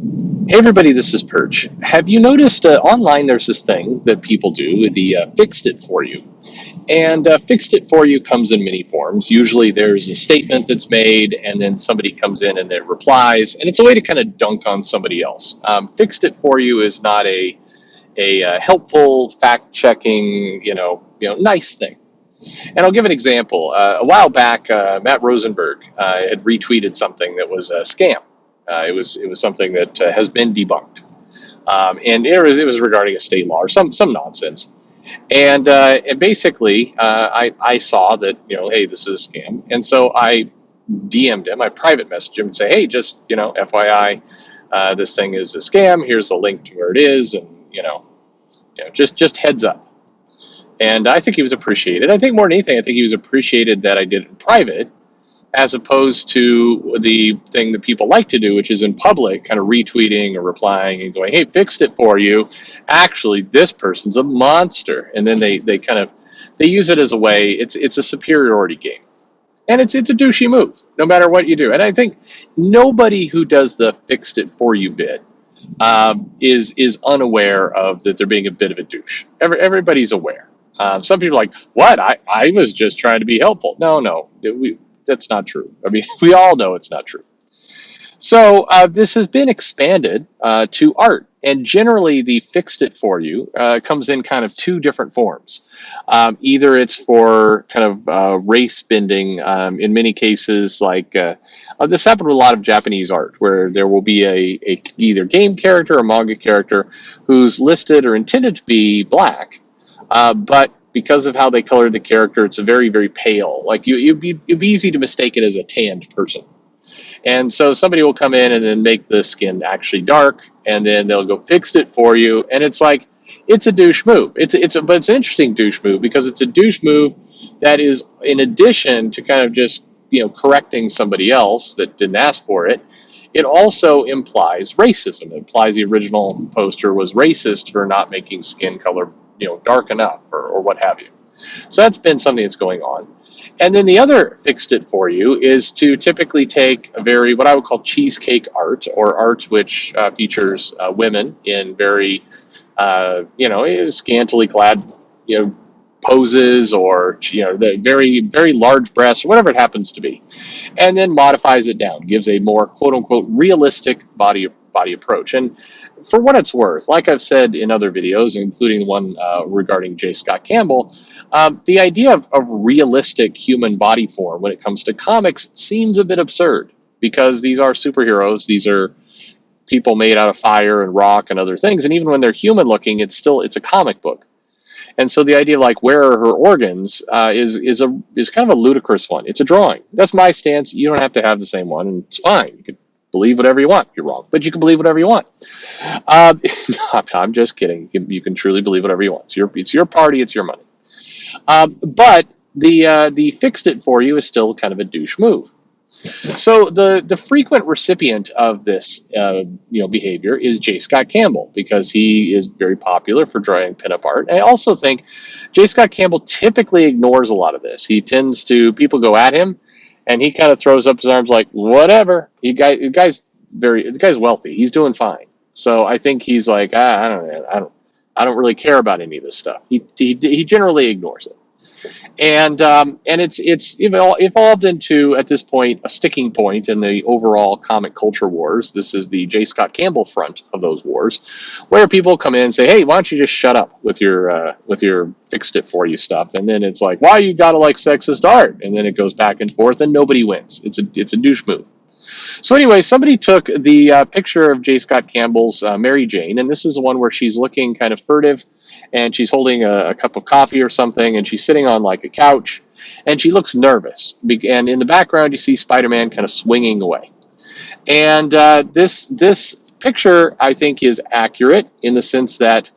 Hey everybody, this is Perch. Have you noticed online there's this thing that people do, the fixed it for you? And fixed it for you comes in many forms. Usually there's a statement that's made, and then somebody comes in and it replies, and it's a way to kind of dunk on somebody else. Fixed it for you is not a helpful, fact checking, nice thing. And I'll give an example. A while back, Matt Rosenberg had retweeted something that was a scam. It was something that has been debunked, and it was regarding a state law or some nonsense. And basically, I saw that hey, this is a scam, and so I DM'd him, I private messaged him and say, hey, just FYI, this thing is a scam. Here's a link to where it is, and just heads up. And I think he was appreciated. I think more than anything, I think he was appreciated that I did it in private, as opposed to the thing that people like to do, which is in public, kind of retweeting or replying and going, "Hey, fixed it for you. Actually, this person's a monster," and then they kind of they use it as a way. It's a superiority game, and it's a douchey move, no matter what you do. And I think nobody who does the fixed it for you bit is unaware of that they're being a bit of a douche. Everybody's aware. Some people are like, what? I was just trying to be helpful. No, that's not true. I mean, we all know it's not true. So this has been expanded to art, and generally the fixed it for you comes in kind of two different forms. Either it's for kind of race bending, in many cases, like this happened with a lot of Japanese art, where there will be a either game character or manga character who's listed or intended to be black, but because of how they colored the character, it's a very, very pale. Like it'd be easy to mistake it as a tanned person. And so somebody will come in and then make the skin actually dark, and then they'll go fix it for you. And it's like, it's a douche move. But it's an interesting douche move because it's a douche move that is in addition to kind of just correcting somebody else that didn't ask for it. It also implies racism. It implies the original poster was racist for not making skin color dark enough or what have you. So that's been something that's going on. And then the other fixed it for you is to typically take a very, what I would call cheesecake art, or art which features women in very, scantily clad, poses, or, the very, very large breasts, or whatever it happens to be, and then modifies it down, gives a more quote unquote realistic body approach. And for what it's worth, like I've said in other videos, including the one regarding J Scott Campbell, the idea of realistic human body form when it comes to comics seems a bit absurd, because these are superheroes. These are people made out of fire and rock and other things. And even when they're human looking, it's a comic book. And so the idea of like, where are her organs is kind of a ludicrous one. It's a drawing. That's my stance. You don't have to have the same one, and it's fine. You can believe whatever you want. You're wrong, but you can believe whatever you want. I'm just kidding. You can truly believe whatever you want. It's your party. It's your money. But the fixed it for you is still kind of a douche move. So the frequent recipient of this behavior is J Scott Campbell, because he is very popular for drawing pinup art. And I also think J Scott Campbell typically ignores a lot of this. He tends to, people go at him, and he kind of throws up his arms like, whatever. The guy's wealthy. He's doing fine. So I think he's like, I don't really care about any of this stuff. He generally ignores it. And it's evolved into, at this point, a sticking point in the overall comic culture wars. This is the J Scott Campbell front of those wars, where people come in and say, "Hey, why don't you just shut up with your fixed it for you stuff?" And then it's like, "Why you gotta like sexist art?" And then it goes back and forth, and nobody wins. It's a douche move. So anyway, somebody took the picture of J Scott Campbell's Mary Jane, and this is the one where she's looking kind of furtive, and she's holding a cup of coffee or something, and she's sitting on like a couch, and she looks nervous. And in the background, you see Spider-Man kind of swinging away. And this picture, I think, is accurate in the sense that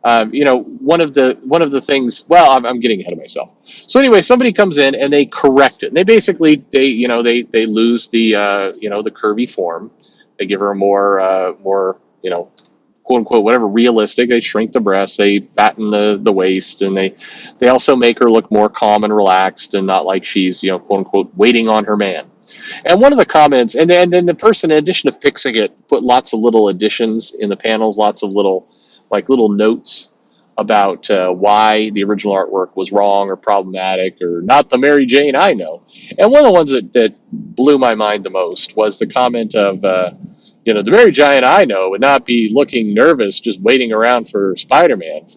one of the things. Well, I'm getting ahead of myself. So anyway, somebody comes in and they correct it. And they basically they lose the curvy form. They give her a more quote unquote whatever realistic. They shrink the breasts. They fatten the waist, and they also make her look more calm and relaxed, and not like she's quote unquote waiting on her man. And one of the comments, and then the person, in addition to fixing it, put lots of little additions in the panels, lots of little notes about why the original artwork was wrong or problematic or not the Mary Jane I know. And one of the ones that blew my mind the most was the comment of, the Mary Jane I know would not be looking nervous just waiting around for Spider-Man.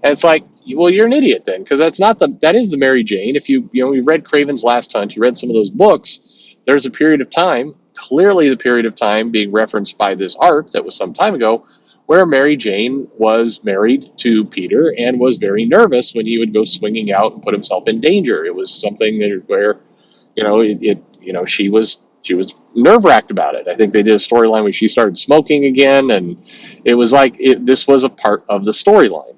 And it's like, well, you're an idiot then, because that is the Mary Jane. If you read Craven's Last Hunt, you read some of those books, there's a period of time, clearly the period of time being referenced by this art that was some time ago, where Mary Jane was married to Peter and was very nervous when he would go swinging out and put himself in danger. It was something where, she was nerve wracked about it. I think they did a storyline where she started smoking again, and it was like this was a part of the storyline.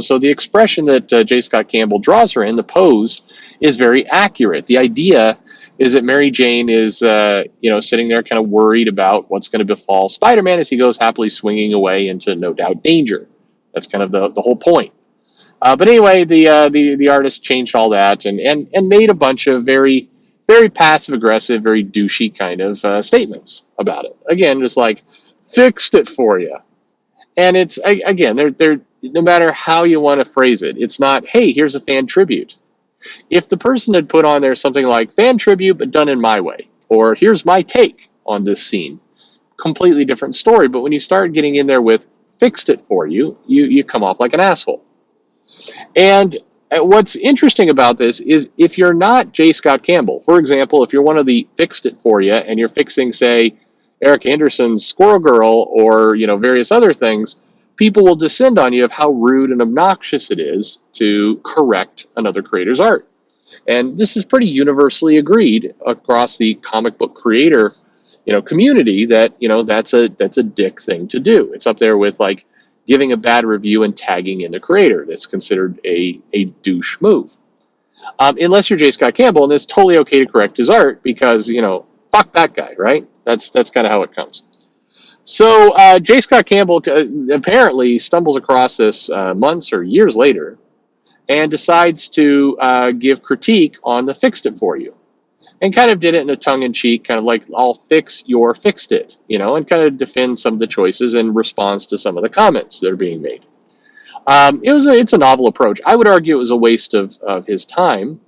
So the expression that J Scott Campbell draws her in, the pose, is very accurate. The idea is that Mary Jane is, sitting there kind of worried about what's going to befall Spider-Man as he goes happily swinging away into no doubt danger. That's kind of the whole point. But anyway, the artist changed all that and made a bunch of very, very passive aggressive, very douchey kind of statements about it. Again, just like, fixed it for you. And it's, again, they're no matter how you want to phrase it, it's not, hey, here's a fan tribute. If the person had put on there something like fan tribute but done in my way, or here's my take on this scene, completely different story. But when you start getting in there with fixed it for you, you come off like an asshole. And what's interesting about this is if you're not J Scott Campbell, for example, if you're one of the fixed it for you and you're fixing, say, Eric Anderson's Squirrel Girl or various other things, people will descend on you of how rude and obnoxious it is to correct another creator's art. And this is pretty universally agreed across the comic book creator, community that, that's a dick thing to do. It's up there with like giving a bad review and tagging in the creator. That's considered a douche move. Unless you're J Scott Campbell, and it's totally okay to correct his art because, fuck that guy, right? That's kind of how it comes. So J Scott Campbell apparently stumbles across this months or years later and decides to give critique on the fixed it for you. And kind of did it in a tongue-in-cheek, kind of like, I'll fix your fixed it, and kind of defend some of the choices in response to some of the comments that are being made. It's a novel approach. I would argue it was a waste of his time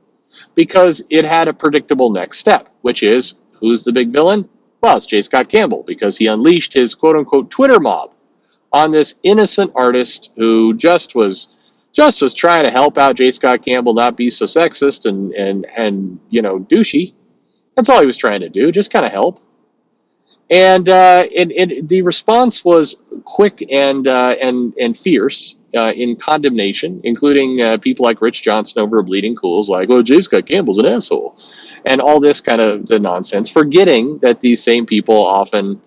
because it had a predictable next step, which is, who's the big villain? Well, it's J. Scott Campbell, because he unleashed his quote-unquote Twitter mob on this innocent artist who just was trying to help out J. Scott Campbell not be so sexist and douchey. That's all he was trying to do, just kind of help. And the response was quick and fierce in condemnation, including people like Rich Johnson over Bleeding Cool's, like, "Oh, J. Scott Campbell's an asshole," and all this kind of the nonsense, forgetting that these same people often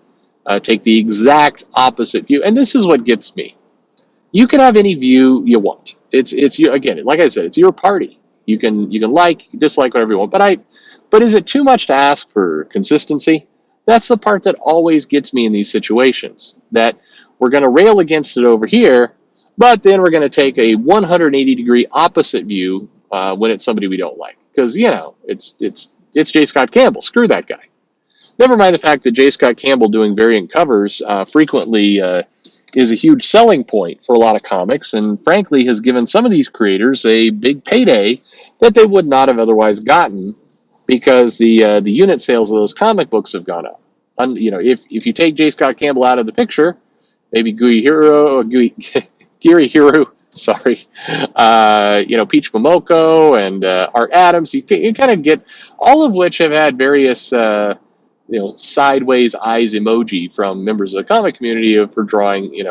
take the exact opposite view. And this is what gets me. You can have any view you want. It's again, like I said, it's your party. You can like, dislike, whatever you want. But is it too much to ask for consistency? That's the part that always gets me in these situations. That we're going to rail against it over here, but then we're going to take a 180-degree opposite view when it's somebody we don't like. Because it's J. Scott Campbell. Screw that guy. Never mind the fact that J. Scott Campbell doing variant covers frequently is a huge selling point for a lot of comics, and frankly has given some of these creators a big payday that they would not have otherwise gotten because the unit sales of those comic books have gone up. If you take J. Scott Campbell out of the picture, maybe Giri Hiru, sorry, Peach Momoko and Art Adams, you kind of get all of which have had various sideways eyes emoji from members of the comic community for drawing,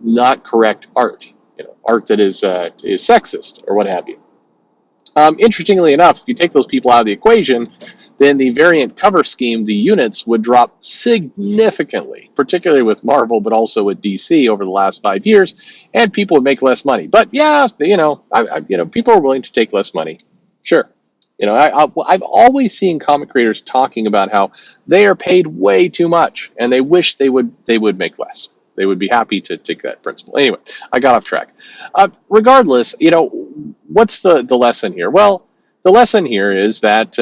not correct art, art that is sexist or what have you. Interestingly enough, if you take those people out of the equation, then the variant cover scheme, the units, would drop significantly, particularly with Marvel, but also with DC over the last 5 years, and people would make less money. But yeah, people are willing to take less money. Sure. I've always seen comic creators talking about how they are paid way too much, and they wish they would make less. They would be happy to take that principle. Anyway, I got off track. Regardless, what's the lesson here? Well, the lesson here is that,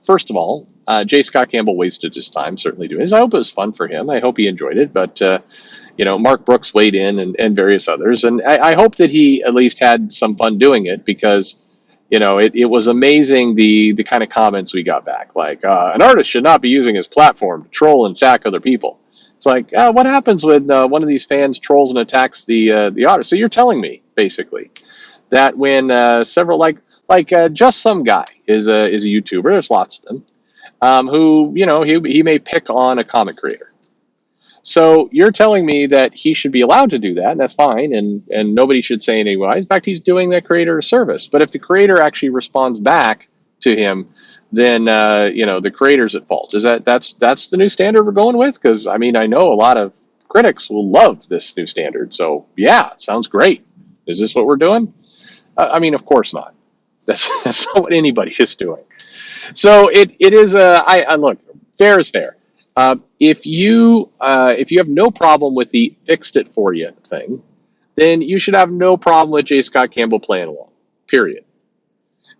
first of all, J Scott Campbell wasted his time certainly doing this. I hope it was fun for him. I hope he enjoyed it. But, Mark Brooks weighed in, and various others. And I hope that he at least had some fun doing it, because, it was amazing the kind of comments we got back. Like, an artist should not be using his platform to troll and attack other people. It's like, what happens when one of these fans trolls and attacks the artist? So you're telling me, basically, that when several, just some guy is a YouTuber, there's lots of them, who, he may pick on a comic creator. So you're telling me that he should be allowed to do that, and that's fine, and nobody should say anything wise. In fact, he's doing the creator a service. But if the creator actually responds back to him, then the creator's at fault. That's the new standard we're going with? Because I know a lot of critics will love this new standard. So yeah, sounds great. Is this what we're doing? Of course not. That's not what anybody is doing. So it is. I look, fair is fair. If you have no problem with the fixed it for you thing, then you should have no problem with J Scott Campbell playing along. Period.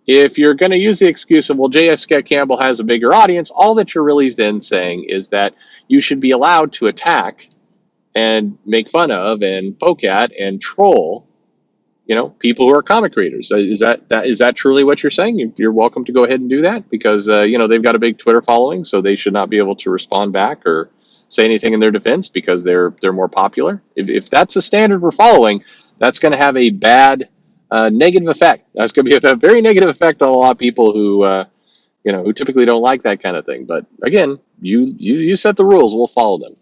If you're going to use the excuse of, well, J Scott Campbell has a bigger audience, all that you're really then saying is that you should be allowed to attack and make fun of and poke at and troll, people who are comic creators. Is that truly what you're saying? You're welcome to go ahead and do that, because they've got a big Twitter following, so they should not be able to respond back or say anything in their defense because they're more popular. If that's the standard we're following, that's going to have a bad negative effect. That's going to be a very negative effect on a lot of people who typically don't like that kind of thing. But again, you set the rules, we'll follow them.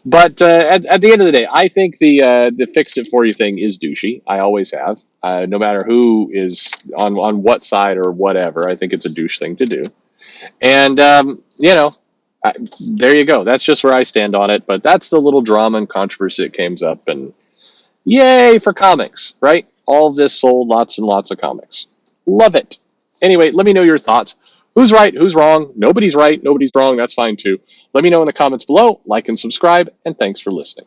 But at the end of the day, I think the fixed it for you thing is douchey. I always have, no matter who is on what side or whatever. I think it's a douche thing to do. And there you go. That's just where I stand on it. But that's the little drama and controversy that comes up. And yay for comics, right? All of this sold lots and lots of comics. Love it. Anyway, let me know your thoughts. Who's right? Who's wrong? Nobody's right. Nobody's wrong. That's fine too. Let me know in the comments below. Like and subscribe. And thanks for listening.